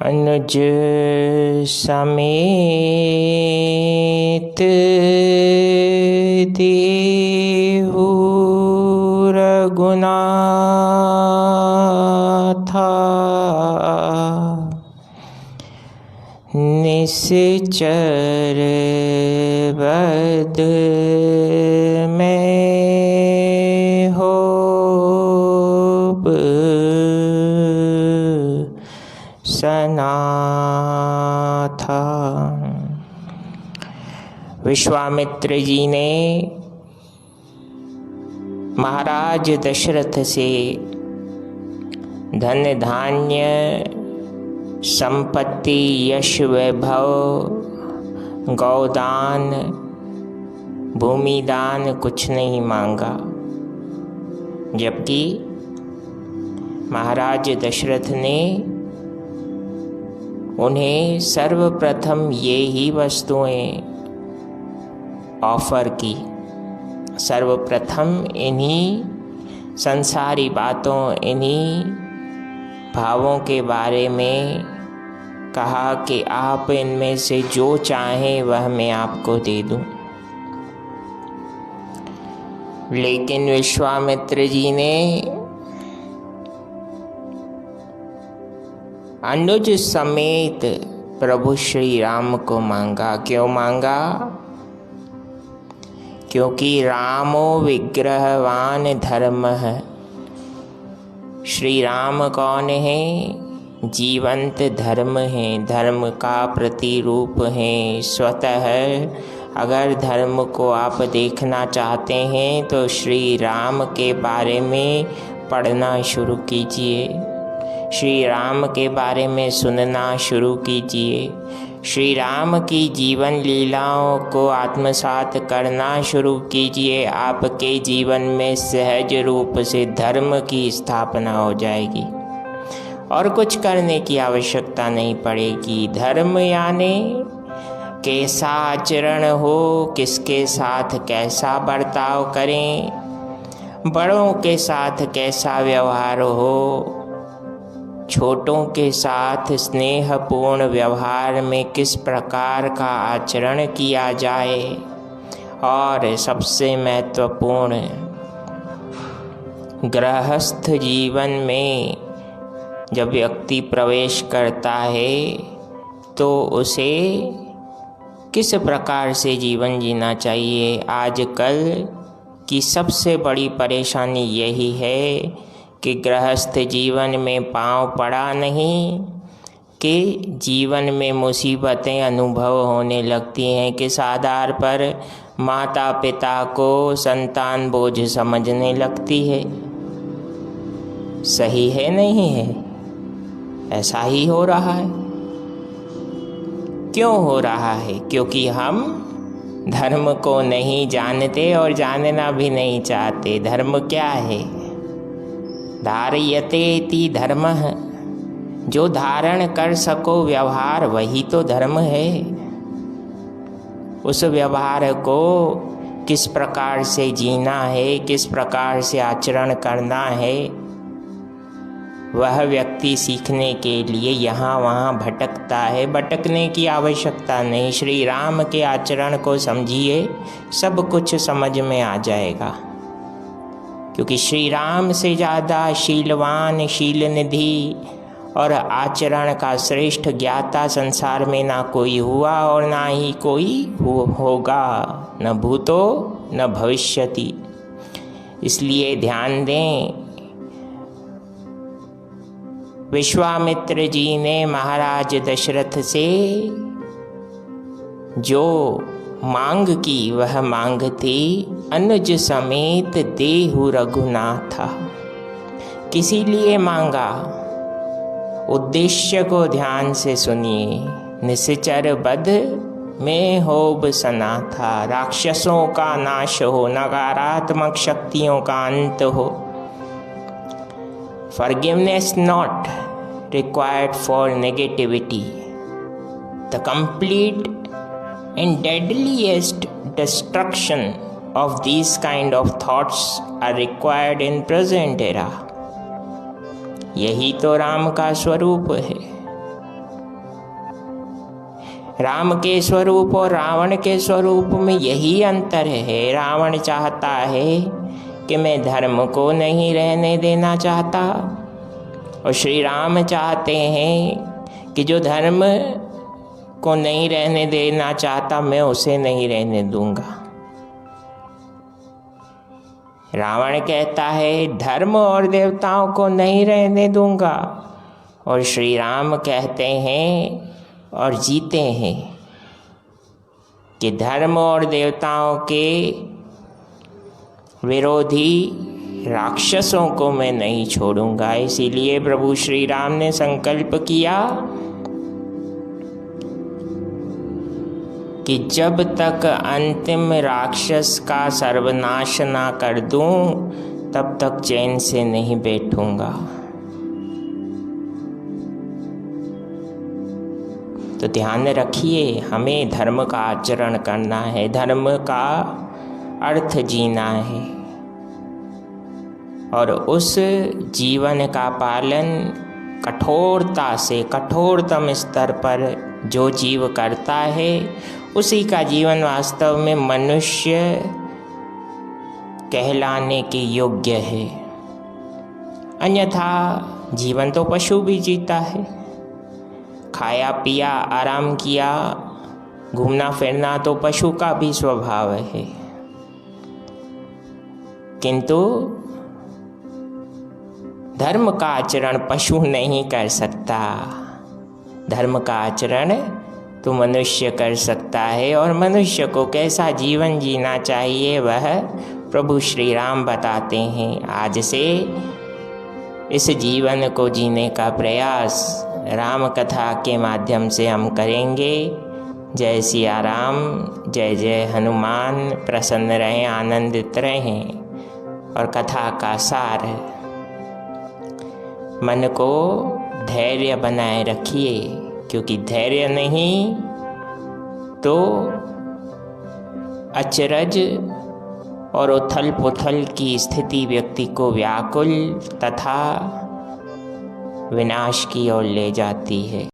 अनुज समेत देहु रघुनाथा निश्चर बद में होब सनाथा। विश्वामित्र जी ने महाराज दशरथ से धन धान्य संपत्ति यश वैभव गौदान भूमिदान कुछ नहीं मांगा, जबकि महाराज दशरथ ने उन्हें सर्वप्रथम ये ही वस्तुएं ऑफर की। सर्वप्रथम इन्हीं संसारी बातों, इन्हीं भावों के बारे में कहा कि आप इनमें से जो चाहें वह मैं आपको दे दूं। लेकिन विश्वामित्र जी ने अनुज समेत प्रभु श्री राम को मांगा। क्यों मांगा? क्योंकि रामो विग्रहवान धर्म है। श्री राम कौन है? जीवंत धर्म है, धर्म का प्रतिरूप है। स्वतः अगर धर्म को आप देखना चाहते हैं तो श्री राम के बारे में पढ़ना शुरू कीजिए, श्री राम के बारे में सुनना शुरू कीजिए, श्री राम की जीवन लीलाओं को आत्मसात करना शुरू कीजिए। आपके जीवन में सहज रूप से धर्म की स्थापना हो जाएगी और कुछ करने की आवश्यकता नहीं पड़ेगी। धर्म यानी कैसा आचरण हो, किसके साथ कैसा बर्ताव करें, बड़ों के साथ कैसा व्यवहार हो, छोटों के साथ स्नेहपूर्ण व्यवहार में किस प्रकार का आचरण किया जाए, और सबसे महत्वपूर्ण गृहस्थ जीवन में जब व्यक्ति प्रवेश करता है तो उसे किस प्रकार से जीवन जीना चाहिए। आजकल की सबसे बड़ी परेशानी यही है कि गृहस्थ जीवन में पांव पड़ा नहीं कि जीवन में मुसीबतें अनुभव होने लगती हैं। किस आधार पर? माता पिता को संतान बोझ समझने लगती है। सही है नहीं है? ऐसा ही हो रहा है। क्यों हो रहा है? क्योंकि हम धर्म को नहीं जानते और जानना भी नहीं चाहते। धर्म क्या है? धार्यते इति धर्मः, जो धारण कर सको व्यवहार वही तो धर्म है। उस व्यवहार को किस प्रकार से जीना है, किस प्रकार से आचरण करना है, वह व्यक्ति सीखने के लिए यहाँ वहाँ भटकता है। भटकने की आवश्यकता नहीं। श्री राम के आचरण को समझिए, सब कुछ समझ में आ जाएगा। क्योंकि श्री राम से ज़्यादा शीलवान, शील निधि और आचरण का श्रेष्ठ ज्ञाता संसार में ना कोई हुआ और ना ही कोई होगा, न भूतो न भविष्यति। इसलिए ध्यान दें, विश्वामित्र जी ने महाराज दशरथ से जो मांग की वह मांग थी अनुज समेत देहु रघुनाथा। किसी लिए मांगा? उद्देश्य को ध्यान से सुनिए। निश्चर बध में होब सनाथा, राक्षसों का नाश हो, नकारात्मक शक्तियों का अंत हो। Forgiveness not required for negativity. The complete and deadliest destruction of these kind of thoughts are required in present era. यही तो राम का स्वरूप है। राम के स्वरूप और रावण के स्वरूप में यही अंतर है। रावण चाहता है कि मैं धर्म को नहीं रहने देना चाहता, और श्री राम चाहते हैं कि जो धर्म को नहीं रहने देना चाहता मैं उसे नहीं रहने दूंगा। रावण कहता है धर्म और देवताओं को नहीं रहने दूंगा, और श्री राम कहते हैं और जीते हैं कि धर्म और देवताओं के विरोधी राक्षसों को मैं नहीं छोड़ूंगा। इसीलिए प्रभु श्री राम ने संकल्प किया कि जब तक अंतिम राक्षस का सर्वनाश ना कर दूं तब तक चैन से नहीं बैठूंगा। तो ध्यान रखिए, हमें धर्म का आचरण करना है, धर्म का अर्थ जीना है, और उस जीवन का पालन कठोरता से, कठोरतम स्तर पर जो जीव करता है उसी का जीवन वास्तव में मनुष्य कहलाने के योग्य है। अन्यथा जीवन तो पशु भी जीता है। खाया पिया आराम किया, घूमना फिरना तो पशु का भी स्वभाव है, किंतु धर्म का आचरण पशु नहीं कर सकता। धर्म का आचरण तो मनुष्य कर सकता है, और मनुष्य को कैसा जीवन जीना चाहिए वह प्रभु श्री राम बताते हैं। आज से इस जीवन को जीने का प्रयास राम कथा के माध्यम से हम करेंगे। जय सिया राम, जय जय हनुमान। प्रसन्न रहें, आनंदित रहें। और कथा का सार, मन को धैर्य बनाए रखिए, क्योंकि धैर्य नहीं तो अचरज और उथल पुथल की स्थिति व्यक्ति को व्याकुल तथा विनाश की ओर ले जाती है।